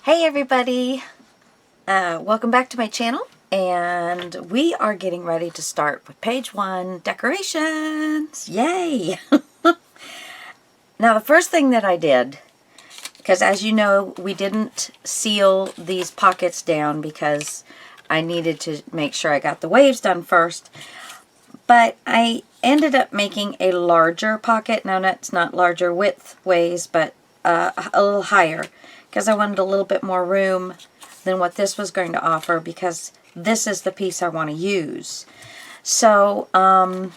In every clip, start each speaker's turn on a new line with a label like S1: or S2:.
S1: Hey everybody, welcome back to my channel, and we are getting ready to start with page 1, decorations. Yay! Now the first thing that I did, because as you know we didn't seal these pockets down because I needed to make sure I got the waves done first, but I ended up making a larger pocket. Now that's not larger width-wise, but a little higher, because I wanted a little bit more room than what this was going to offer, because this is the piece I want to use. So I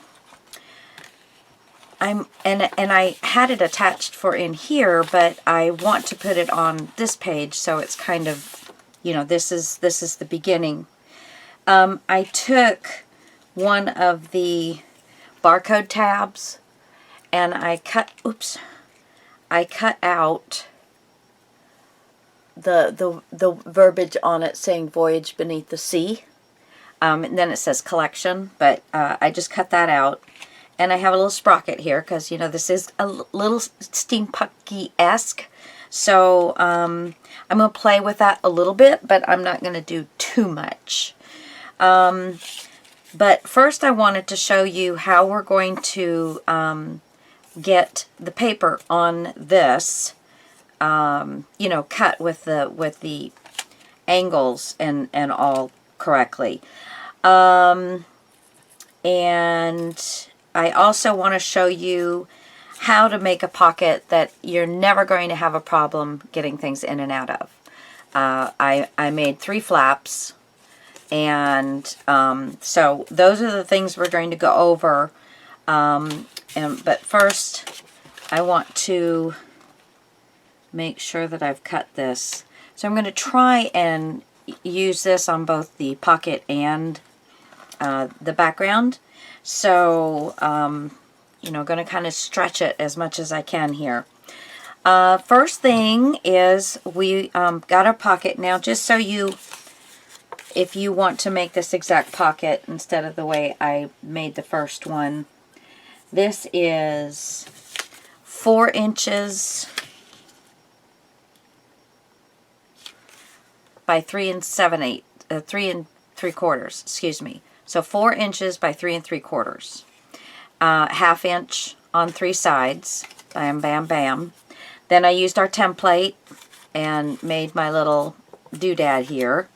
S1: had it attached for in here, but I want to put it on this page, so it's kind of, you know, this is the beginning. I took one of the barcode tabs and I cut out the verbiage on it saying Voyage Beneath the Sea. And then it says collection, but I just cut that out. And I have a little sprocket here because, you know, this is a little steampunky-esque. So I'm going to play with that a little bit, but I'm not going to do too much. But first I wanted to show you how we're going to get the paper on this, you know, cut with the angles and all correctly. And I also want to show you how to make a pocket that you're never going to have a problem getting things in and out of. I made 3 flaps, and so those are the things we're going to go over. But first I want to make sure that I've cut this. So I'm going to try and use this on both the pocket and the background. So, you know, going to kind of stretch it as much as I can here. First thing is we got our pocket. Now, just so if you want to make this exact pocket instead of the way I made the first one, this is 4 inches by 3 3/4, excuse me. So 4 inches by 3 3/4. 1/2 inch on 3 sides. Bam, bam, bam. Then I used our template and made my little doodad here.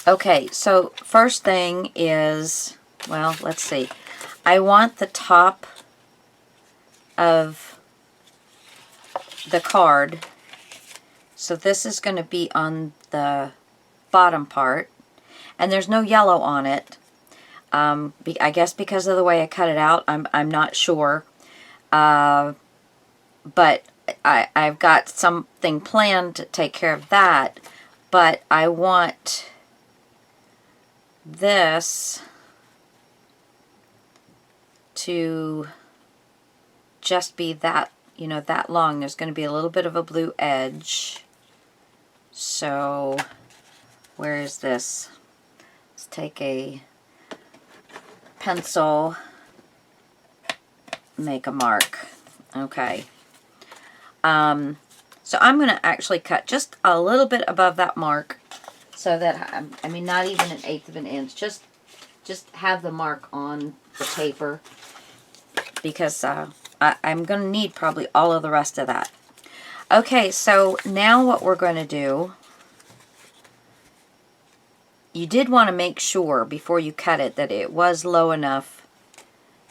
S1: Okay, so first thing is, well, let's see. I want the top of the card. So this is going to be on the bottom part, and there's no yellow on it. I guess because of the way I cut it out, I'm not sure. But I've got something planned to take care of that. But I want this to just be that, you know, that long. There's going to be a little bit of a blue edge. So, where is this? Let's take a pencil, make a mark. Okay. So I'm going to actually cut just a little bit above that mark, so that, I mean, not even 1/8 of an inch. Just have the mark on the paper, because I'm going to need probably all of the rest of that. Okay, so now what we're going to do, you did want to make sure before you cut it that it was low enough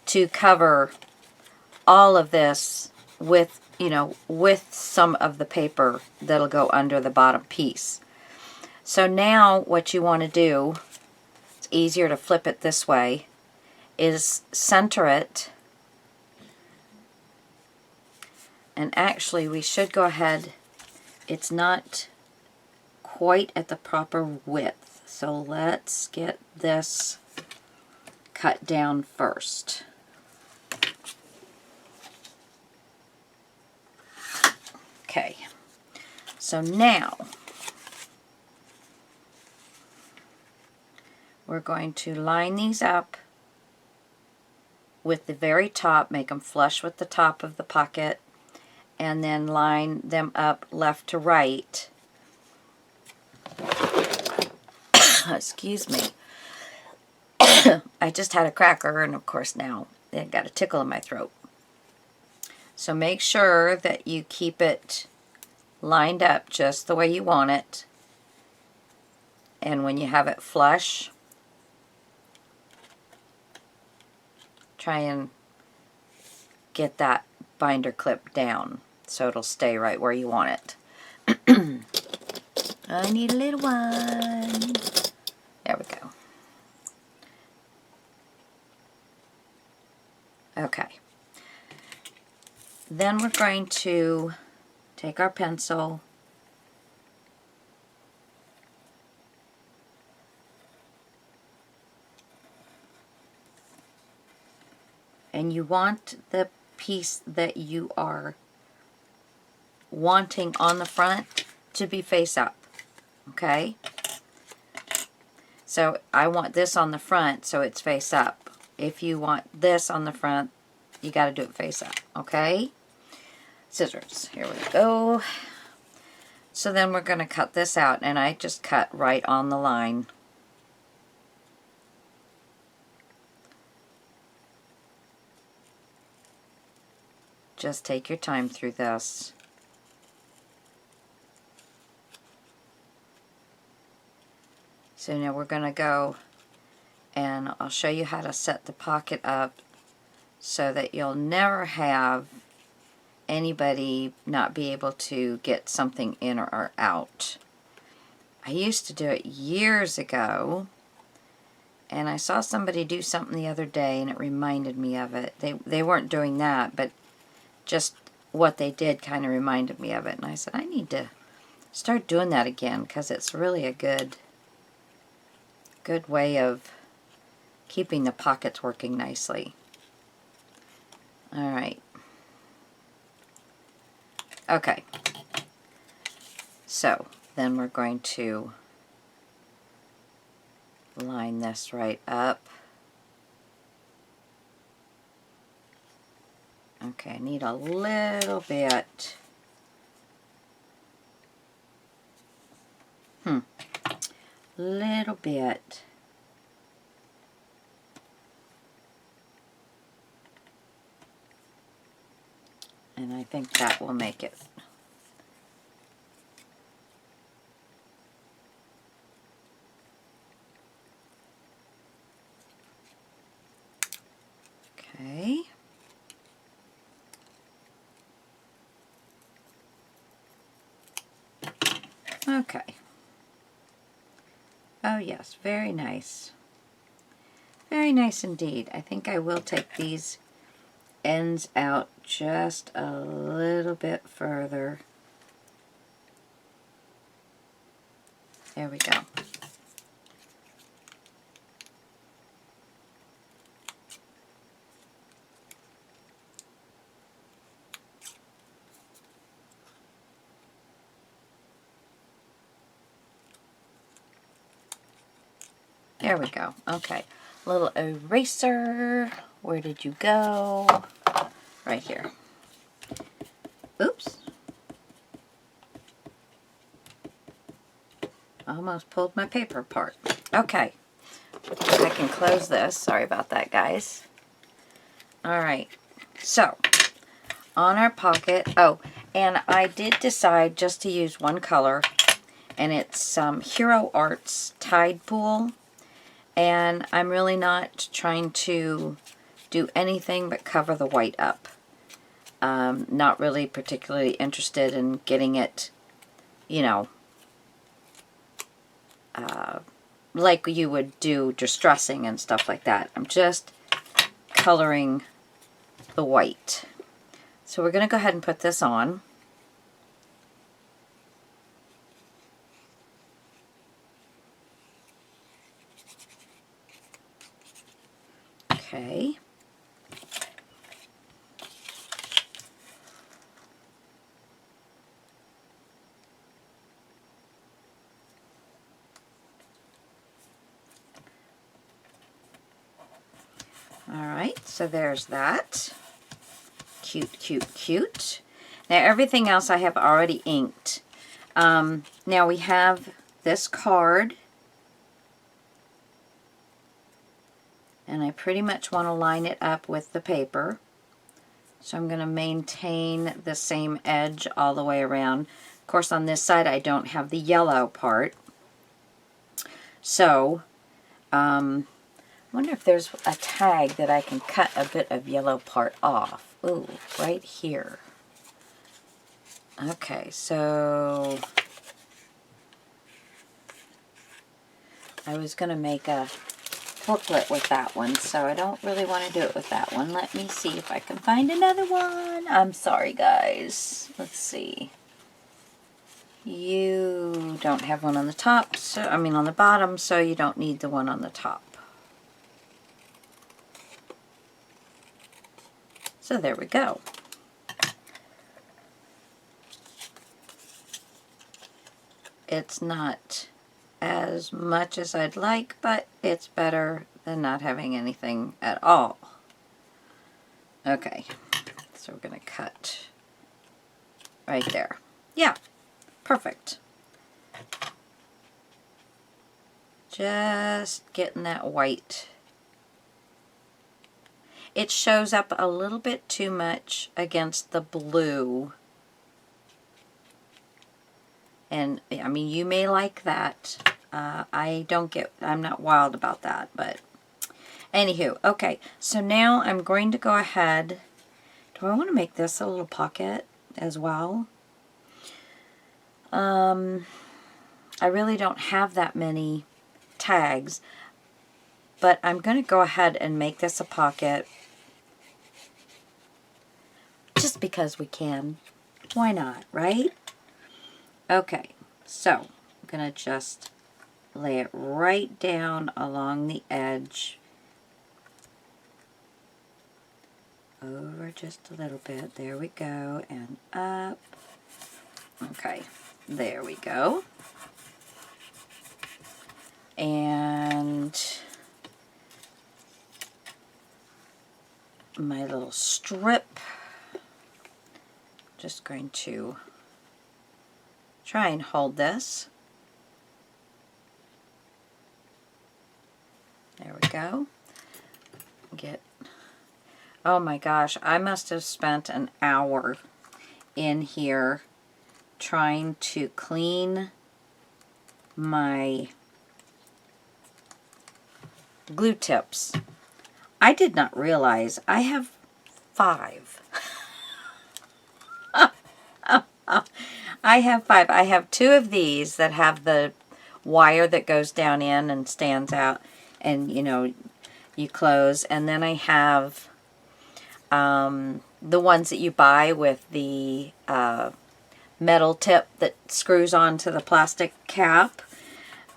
S1: to cover all of this with, you know, with some of the paper that'll go under the bottom piece. So now what you want to do, it's easier to flip it this way, is center it. And actually, we should go ahead. It's not quite at the proper width. So let's get this cut down first. Okay. So now we're going to line these up with the very top, make them flush with the top of the pocket, and then line them up left to right. Excuse me. I just had a cracker, and of course now it got a tickle in my throat. So make sure that you keep it lined up just the way you want it. And when you have it flush, try and get that binder clip down so it'll stay right where you want it. I need a little one. There we go. Okay. Then we're going to take our pencil and you want the piece that you are wanting on the front to be face up. Okay? So I want this on the front so it's face up. If you want this on the front, you got to do it face up. Okay? Scissors. Here we go. So then we're going to cut this out, and I just cut right on the line. Just take your time through this. So now we're going to go, and I'll show you how to set the pocket up so that you'll never have anybody not be able to get something in or out. I used to do it years ago, and I saw somebody do something the other day, and it reminded me of it. They weren't doing that, but just what they did kind of reminded me of it. And I said, I need to start doing that again, because it's really a good way of keeping the pockets working nicely. Alright. Okay. So, then we're going to line this right up. Okay, I need a little bit. Little bit. And I think that will make it. Okay. Okay. Oh yes, very nice. Very nice indeed. I think I will take these ends out just a little bit further. There we go. There we go. Okay. Little eraser. Where did you go? Right here. Oops. Almost pulled my paper apart. Okay. I can close this. Sorry about that, guys. Alright. So, on our pocket. Oh, and I did decide just to use one color. And it's Hero Arts Tide Pool. And I'm really not trying to do anything but cover the white up. Not really particularly interested in getting it, you know, like you would do distressing and stuff like that. I'm just coloring the white. So we're going to go ahead and put this on. Okay. Alright, so there's that. Cute, cute, cute. Now everything else I have already inked. Now we have this card. And I pretty much want to line it up with the paper. So I'm going to maintain the same edge all the way around. Of course, on this side I don't have the yellow part. So, I wonder if there's a tag that I can cut a bit of yellow part off. Ooh, right here. Okay, so I was going to make a booklet with that one, so I don't really want to do it with that one. Let me see if I can find another one. I'm sorry, guys. Let's see. You don't have one on the top, so I mean on the bottom, so you don't need the one on the top. So there we go. It's not as much as I'd like, but it's better than not having anything at all. Okay, so we're going to cut right there. Yeah, perfect. Just getting that white. It shows up a little bit too much against the blue. And, I mean, you may like that. I'm not wild about that, but anywho, okay. So now I'm going to go ahead. Do I want to make this a little pocket as well? I really don't have that many tags, but I'm going to go ahead and make this a pocket just because we can. Why not, right? Okay, so I'm going to just lay it right down along the edge. Over just a little bit. There we go. And up. Okay, there we go. And my little strip. Just going to try and hold this. There we go. Oh my gosh, I must have spent an hour in here trying to clean my glue tips. I did not realize I have 5. I have 5. I have 2 of these that have the wire that goes down in and stands out, and you know, you close. And then I have the ones that you buy with the metal tip that screws onto the plastic cap.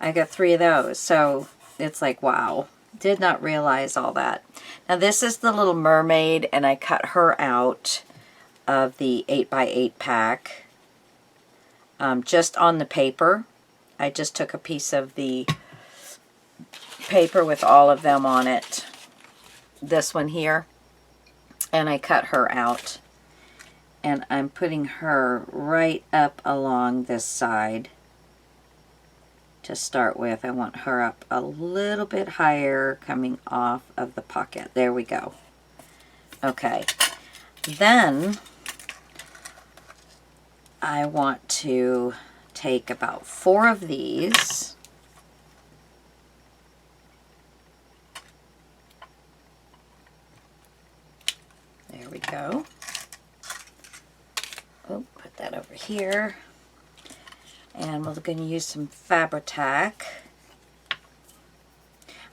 S1: I got 3 of those, so it's like, wow, did not realize all that. Now this is the little mermaid, and I cut her out of the 8x8 pack. Just on the paper. I just took a piece of the paper with all of them on it. This one here. And I cut her out. And I'm putting her right up along this side to start with. I want her up a little bit higher coming off of the pocket. There we go. Okay. Then I want to take about 4 of these. There we go. Oh, put that over here. And we're going to use some Fabri-Tac.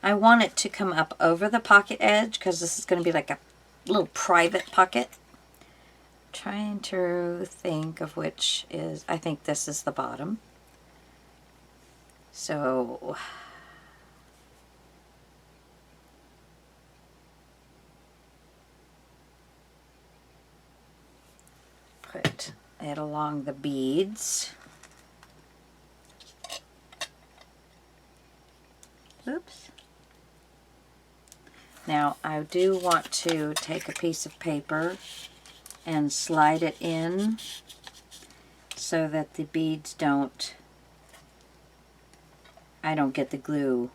S1: I want it to come up over the pocket edge because this is going to be like a little private pocket. Trying to think of which is, I think this is the bottom. So put it along the beads. Oops. Now I do want to take a piece of paper and slide it in so that the beads I don't get the glue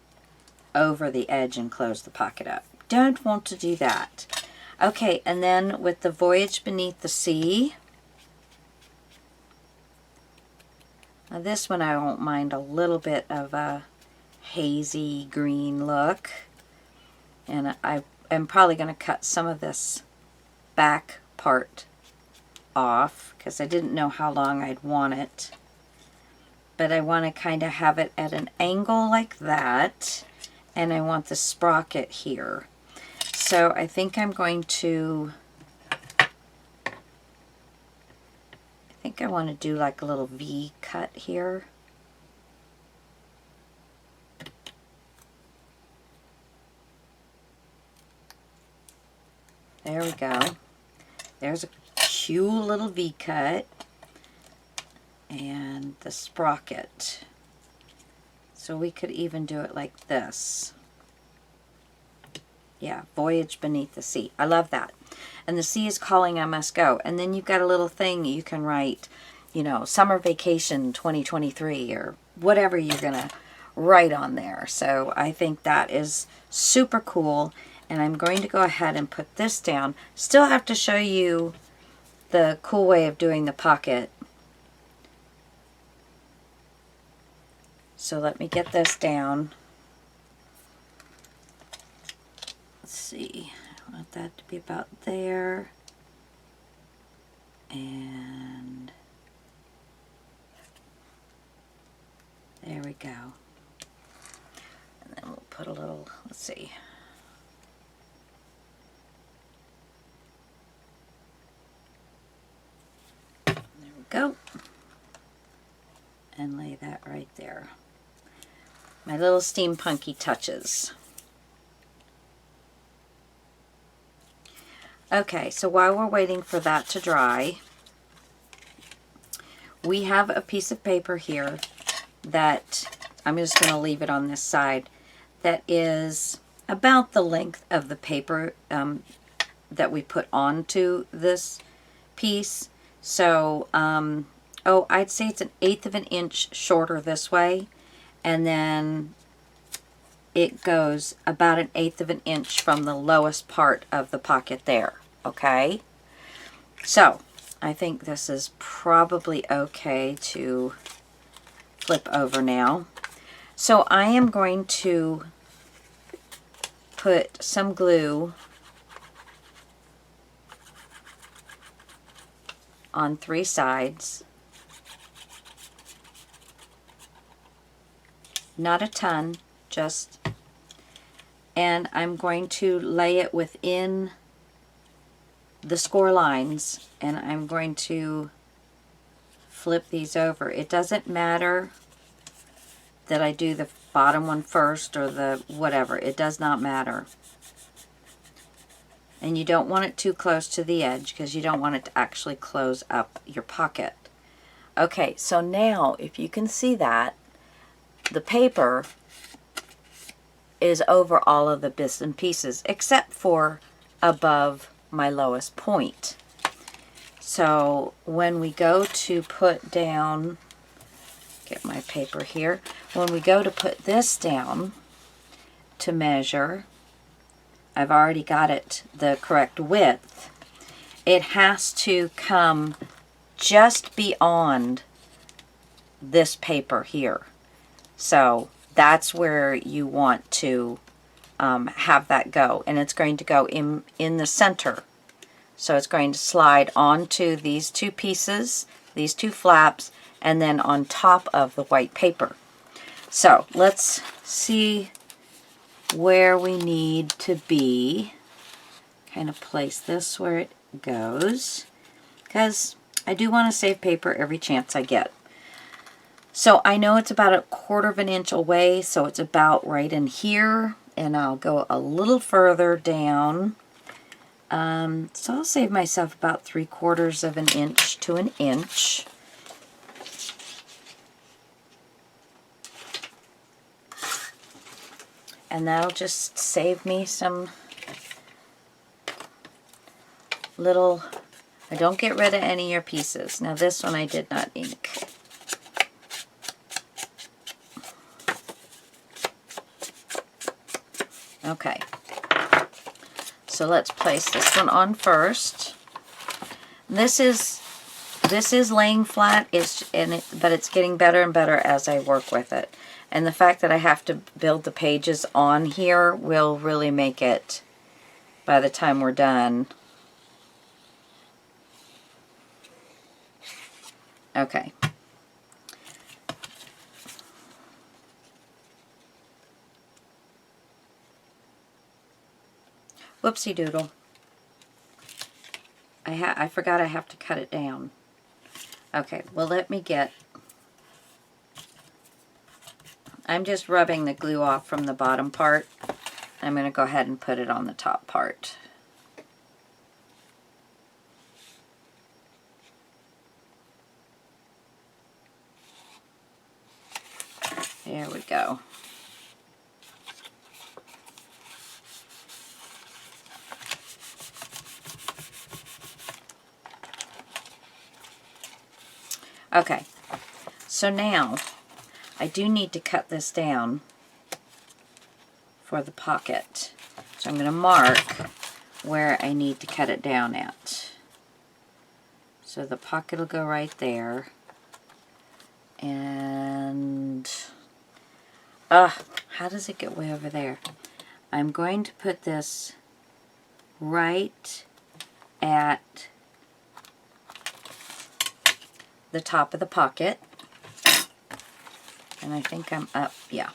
S1: over the edge and close the pocket up. Don't want to do that. Okay, and then with the Voyage Beneath the Sea, now this one I won't mind a little bit of a hazy green look, and I'm probably going to cut some of this back part off because I didn't know how long I'd want it, but I want to kind of have it at an angle like that, and I want the sprocket here. So I think I'm going to, I want to do like a little V cut here. There we go. There's a cute little V cut. And the sprocket. So we could even do it like this. Yeah, Voyage Beneath the Sea. I love that. And the sea is calling, I must go. And then you've got a little thing you can write, you know, Summer Vacation 2023 or whatever you're going to write on there. So I think that is super cool. And I'm going to go ahead and put this down. Still have to show you the cool way of doing the pocket. So let me get this down. Let's see. I want that to be about there. And there we go. And then we'll put a little, let's see. There we go. And lay that right there. My little steampunky touches. Okay, so while we're waiting for that to dry, we have a piece of paper here that I'm just going to leave it on this side that is about the length of the paper that we put onto this piece. So, I'd say it's 1/8 of an inch shorter this way. And then it goes about 1/8 of an inch from the lowest part of the pocket there, okay? So, I think this is probably okay to flip over now. So, I am going to put some glue on 3 sides. Not a ton, just, and I'm going to lay it within the score lines, and I'm going to flip these over. It doesn't matter that I do the bottom one first or the whatever. It does not matter. And you don't want it too close to the edge because you don't want it to actually close up your pocket. Okay, so now if you can see that, the paper is over all of the bits and pieces except for above my lowest point. So when we go to put down, get my paper here, when we go to put this down to measure, I've already got it the correct width. It has to come just beyond this paper here. So that's where you want to have that go. And it's going to go in the center. So it's going to slide onto these 2 pieces, these 2 flaps, and then on top of the white paper. So let's see where we need to be. Kind of place this where it goes, because I do want to save paper every chance I get. So I know it's about 1/4 of an inch away, so it's about right in here, and I'll go a little further down. So I'll save myself about 3/4 of an inch to an inch. And that'll just save me some little Don't get rid of any of your pieces. Now this one I did not ink. Okay. So let's place this one on first. This is laying flat, but it's getting better and better as I work with it. And the fact that I have to build the pages on here will really make it, by the time we're done. Okay. Whoopsie doodle. I forgot I have to cut it down. Okay, well let me get... I'm just rubbing the glue off from the bottom part. I'm going to go ahead and put it on the top part. There we go. Okay, so now I do need to cut this down for the pocket. So I'm going to mark where I need to cut it down at. So the pocket will go right there. And, how does it get way over there? I'm going to put this right at the top of the pocket. And I think I'm up, yeah.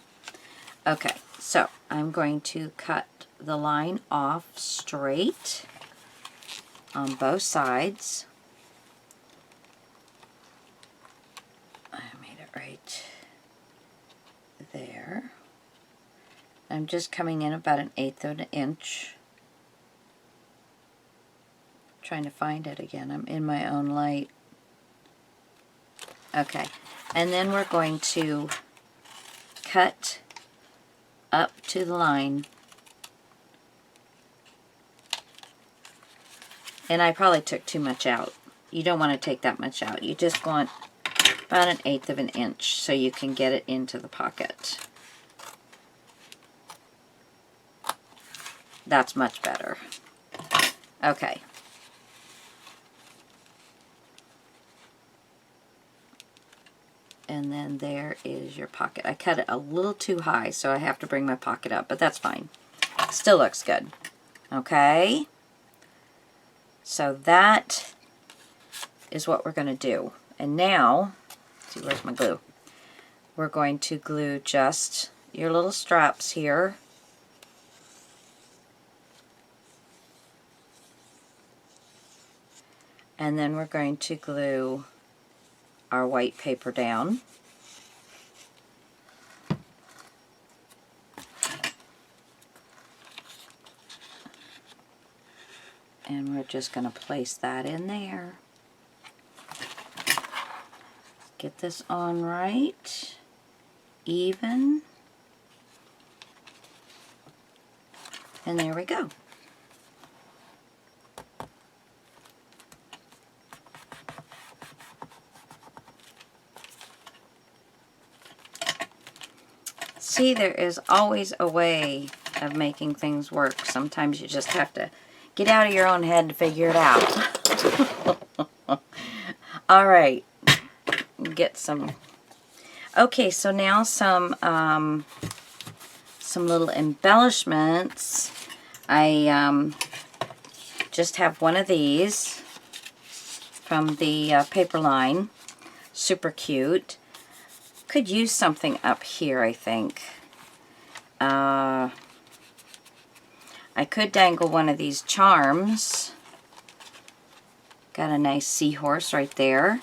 S1: Okay, so I'm going to cut the line off straight on both sides. I made it right there. I'm just coming in about 1/8 of an inch. Trying to find it again. I'm in my own light. Okay, and then we're going to cut up to the line. And I probably took too much out. You don't want to take that much out. You just want about 1/8 of an inch so you can get it into the pocket. That's much better. Okay. And then there is your pocket. I cut it a little too high, so I have to bring my pocket up, but that's fine. Still looks good. Okay? So that is what we're going to do. And now, let's see, where's my glue? We're going to glue just your little straps here. And then we're going to glue our white paper down. And we're just going to place that in there. Get this on right, even. And there we go. See, there is always a way of making things work. Sometimes you just have to get out of your own head and figure it out. All right, get some. Okay, so now some little embellishments. I just have one of these from the paper line. Super cute. Could use something up here, I think. I could dangle one of these charms. Got a nice seahorse right there.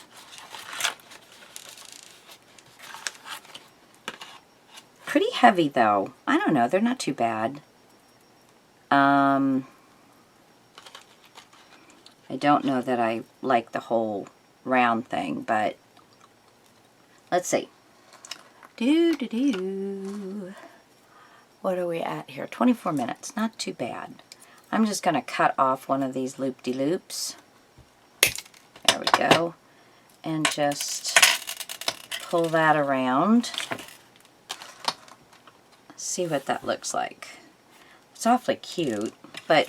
S1: Pretty heavy though. I don't know, they're not too bad. I don't know that I like the whole round thing, but let's see. What are we at here? 24 minutes. Not too bad. I'm just going to cut off one of these loop-de-loops. There we go. And just pull that around. See what that looks like. It's awfully cute, but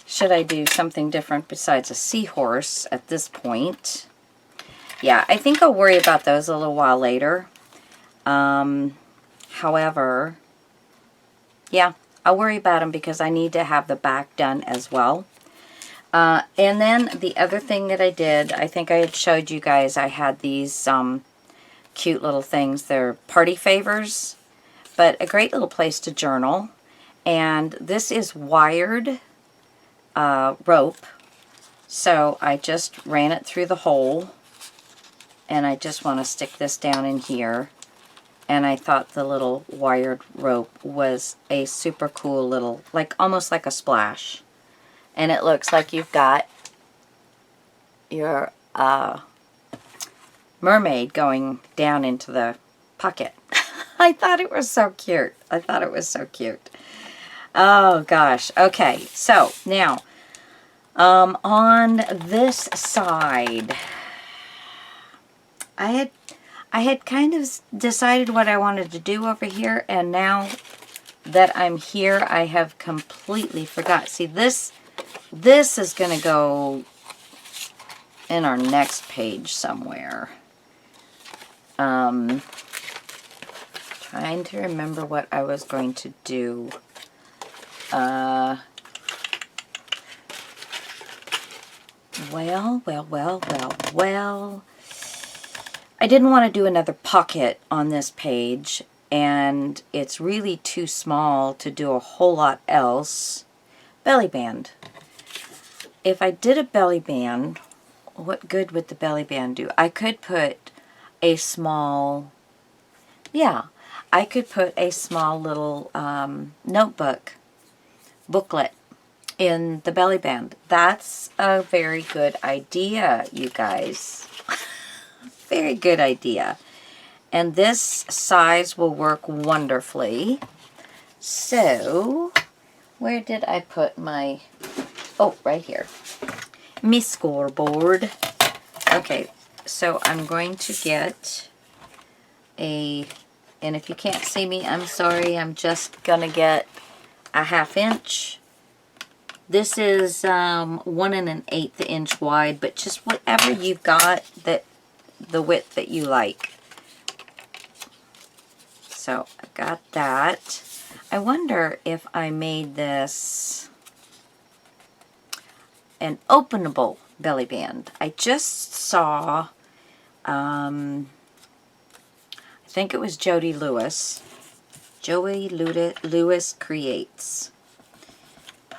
S1: should I do something different besides a seahorse at this point? Yeah, I think I'll worry about those a little while later. However, yeah, I'll worry about them because I need to have the back done as well. And then the other thing that I did, I think I had showed you guys, I had these cute little things. They're party favors, but a great little place to journal. And this is wired rope. So I just ran it through the hole. And I just want to stick this down in here. And I thought the little wired rope was a super cool little, like almost like a splash. And it looks like you've got your mermaid going down into the pocket. I thought it was so cute. I thought it was so cute. Oh gosh. Okay, so now on this side, I had kind of decided what I wanted to do over here, and now that I'm here, I have completely forgot. See, this is going to go in our next page somewhere. Trying to remember what I was going to do. Well. I didn't want to do another pocket on this page, and it's really too small to do a whole lot else. Belly band. If I did a belly band, what good would the belly band do? I could put a small, I could put a small little notebook, booklet in the belly band. That's a very good idea, you guys. Very good idea. And this size will work wonderfully. So, where did I put my, oh, right here. My scoreboard. Okay, so I'm going to get and if you can't see me, I'm sorry, I'm just going to get a 1/2 inch. This is 1 1/8 inch wide, but just whatever you've got that the width that you like. So I've got that. I wonder if I made this an openable belly band. I just saw, I think it was Jody Lewis. Joey Lewis Creates.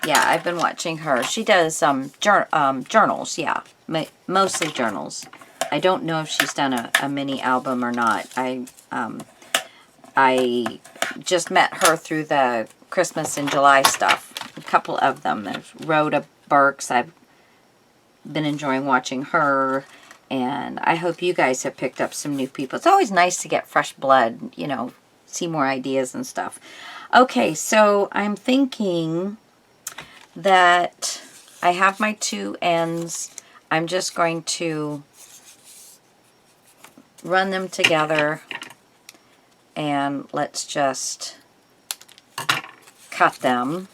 S1: Yeah, I've been watching her. She does journals, yeah, mostly journals. I don't know if she's done a mini album or not. I just met her through the Christmas in July stuff. A couple of them. There's Rhoda Burks. I've been enjoying watching her. And I hope you guys have picked up some new people. It's always nice to get fresh blood, you know, see more ideas and stuff. Okay, so I'm thinking that I have my 2 ends. I'm just going to run them together, and let's just cut them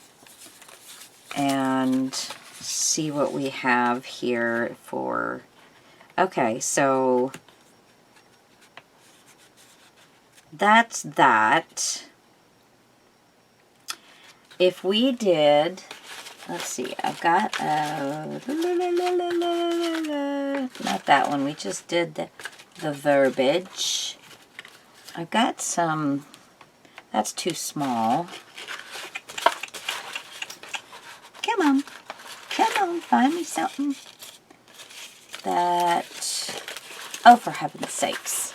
S1: and see what we have here for, okay, so that's that. If we did, let's see, I've got not that one, we just did the verbiage. I've got some, that's too small. Come on, find me something that, oh, for heaven's sakes.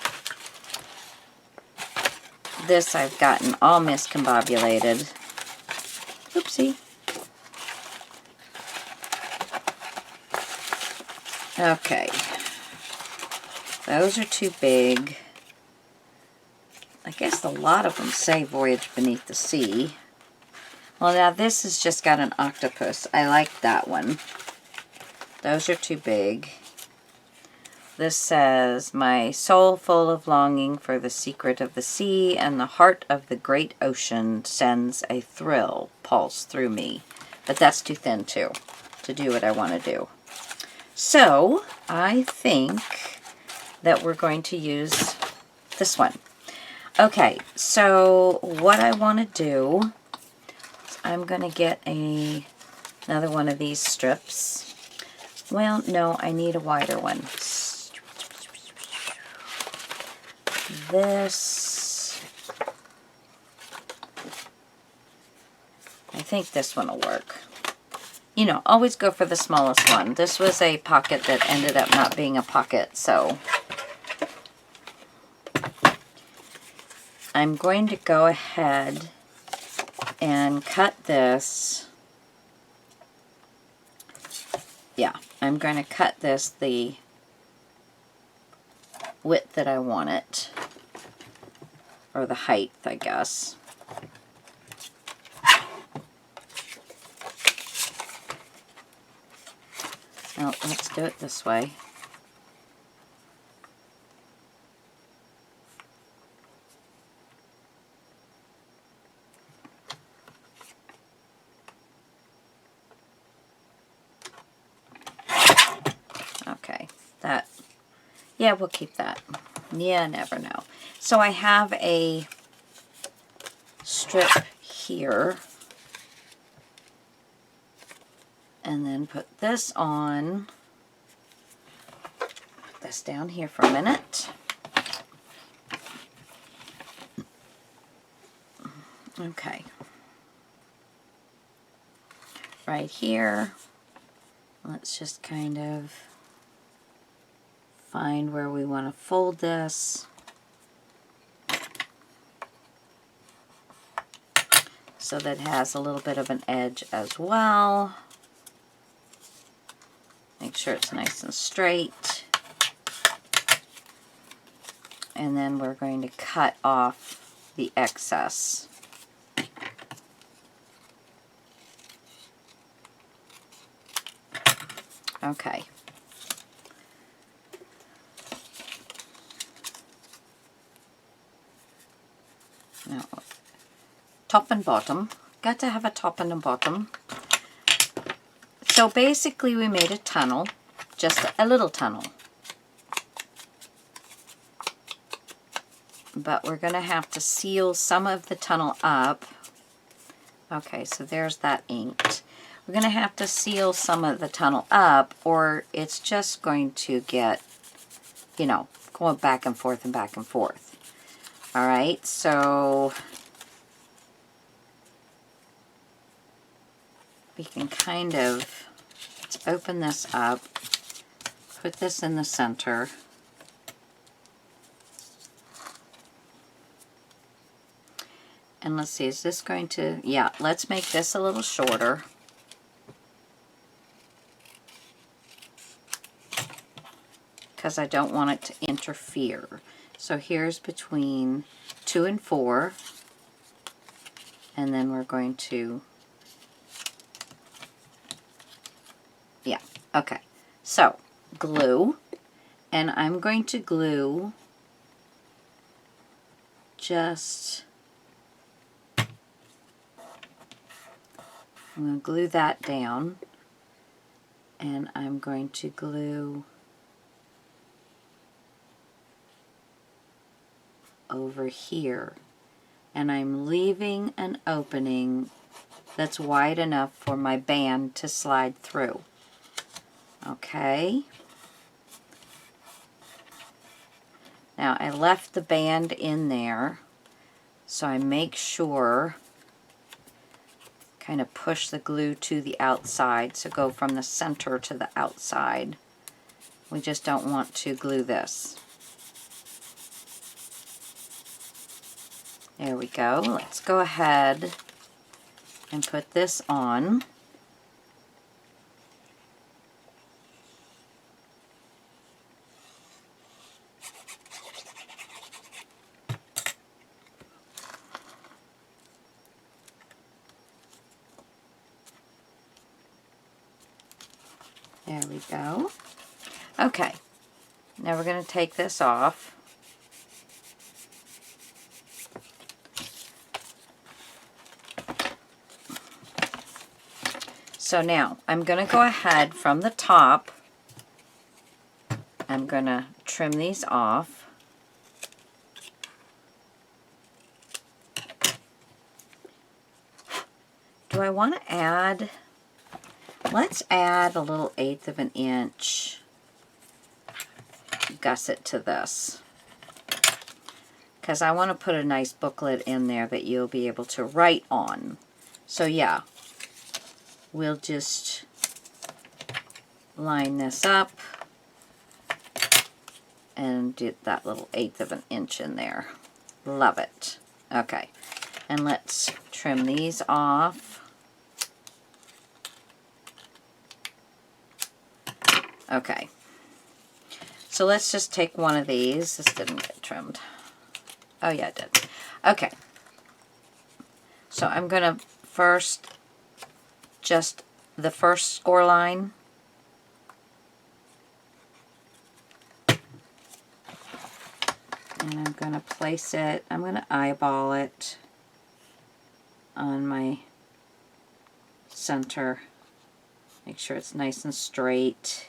S1: This I've gotten all miscombobulated. Oopsie. Okay. Those are too big. I guess a lot of them say Voyage Beneath the Sea. Well, now this has just got an octopus. I like that one. Those are too big. This says, my soul full of longing for the secret of the sea and the heart of the great ocean sends a thrill pulse through me. But that's too thin too, to do what I want to do. So I think that we're going to use this one. Okay, so what I want to do is I'm going to get another one of these strips. Well, no, I need a wider one. This, I think this one will work. You know, always go for the smallest one. This was a pocket that ended up not being a pocket, so I'm going to go ahead and cut this. Yeah, I'm going to cut this the width that I want it, or the height, I guess. Now, let's do it this way. Okay, that, yeah, we'll keep that. Yeah, never know. So I have a strip here, and then put this on. Put this down here for a minute. Okay. Right here, let's just kind of find where we want to fold this. So that it has a little bit of an edge as well. Make sure it's nice and straight. And then we're going to cut off the excess. Okay. Now, top and bottom. Got to have a top and a bottom. So basically we made a tunnel, just a little tunnel. But we're going to have to seal some of the tunnel up. Okay, so there's that inked. We're going to have to seal some of the tunnel up, or it's just going to get, you know, going back and forth and back and forth. All right, so we can kind of, let's open this up, put this in the center. And let's see, is this going to, yeah, let's make this a little shorter. Because I don't want it to interfere. So here's between 2 and 4. And then we're going to, yeah, okay. So, glue. And I'm going to glue just, I'm going to glue that down. And I'm going to glue over here, and I'm leaving an opening that's wide enough for my band to slide through. Okay. Now I left the band in there, so I make sure, kind of push the glue to the outside, so go from the center to the outside. We just don't want to glue this. There we go. Let's go ahead and put this on. There we go. Okay. Now we're going to take this off. So now I'm going to go ahead from the top. I'm going to trim these off. Do I want to add, let's add a little 1/8 of an inch gusset to this. Because I want to put a nice booklet in there that you'll be able to write on. So yeah, we'll just line this up and get that little 1/8 of an inch in there. Love it. Okay, and let's trim these off. Okay, so let's just take one of these. This didn't get trimmed. Oh yeah, it did. Okay, so I'm going to first just the first score line. And I'm going to place it, I'm going to eyeball it on my center. Make sure it's nice and straight.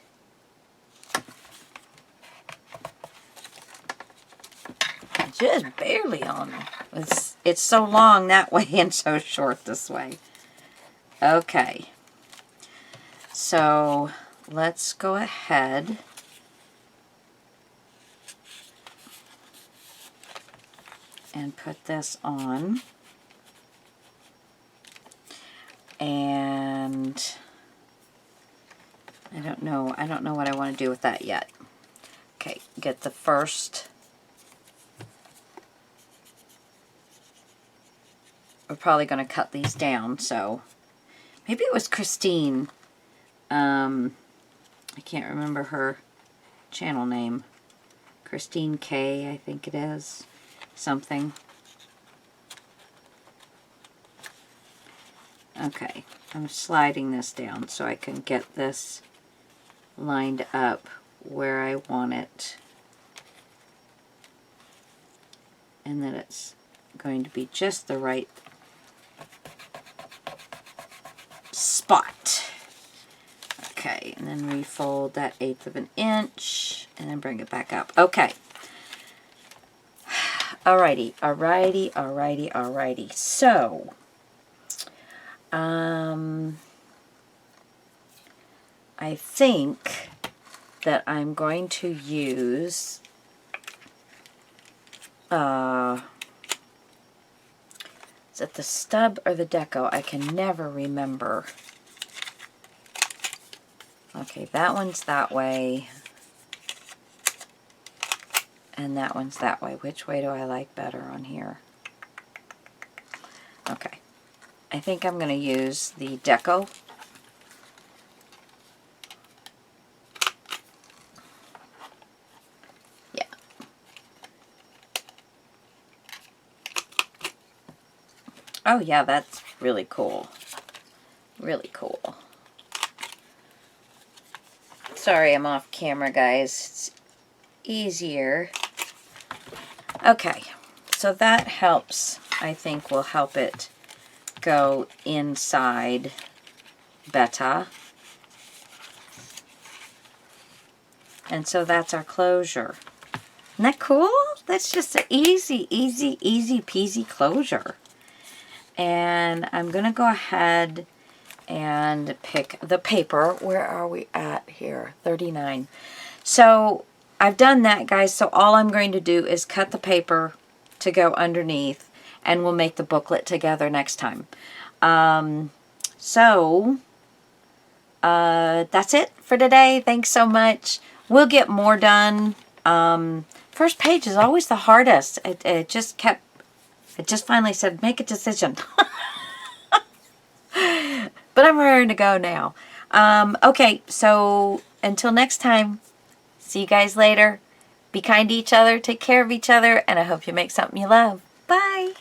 S1: Just barely on. It's so long that way and so short this way. Okay. So let's go ahead and put this on. And I don't know what I want to do with that yet. Okay, get the first. We're probably going to cut these down, so maybe it was Christine. I can't remember her channel name. Christine K, I think it is. Something. Okay, I'm sliding this down so I can get this lined up where I want it. And then it's going to be just the right spot. Okay, and then refold that 1/8 of an inch and then bring it back up. Okay. Alrighty. So, I think that I'm going to use is it the stub or the deco? I can never remember. Okay, that one's that way. And that one's that way. Which way do I like better on here? Okay. I think I'm going to use the deco. Yeah. Oh yeah, that's really cool. Really cool. Sorry, I'm off camera, guys. It's easier. Okay, so that helps. I think will help it go inside better. And so that's our closure. Isn't that cool? That's just an easy peasy closure. And I'm going to go ahead and pick the paper. Where are we at here? 39. So I've done that, guys. So all I'm going to do is cut the paper to go underneath, and we'll make the booklet together next time. That's it for today. Thanks so much. We'll get more done. First page is always the hardest. It just finally said, make a decision. But I'm ready to go now. Okay, so until next time, see you guys later. Be kind to each other, take care of each other, and I hope you make something you love. Bye.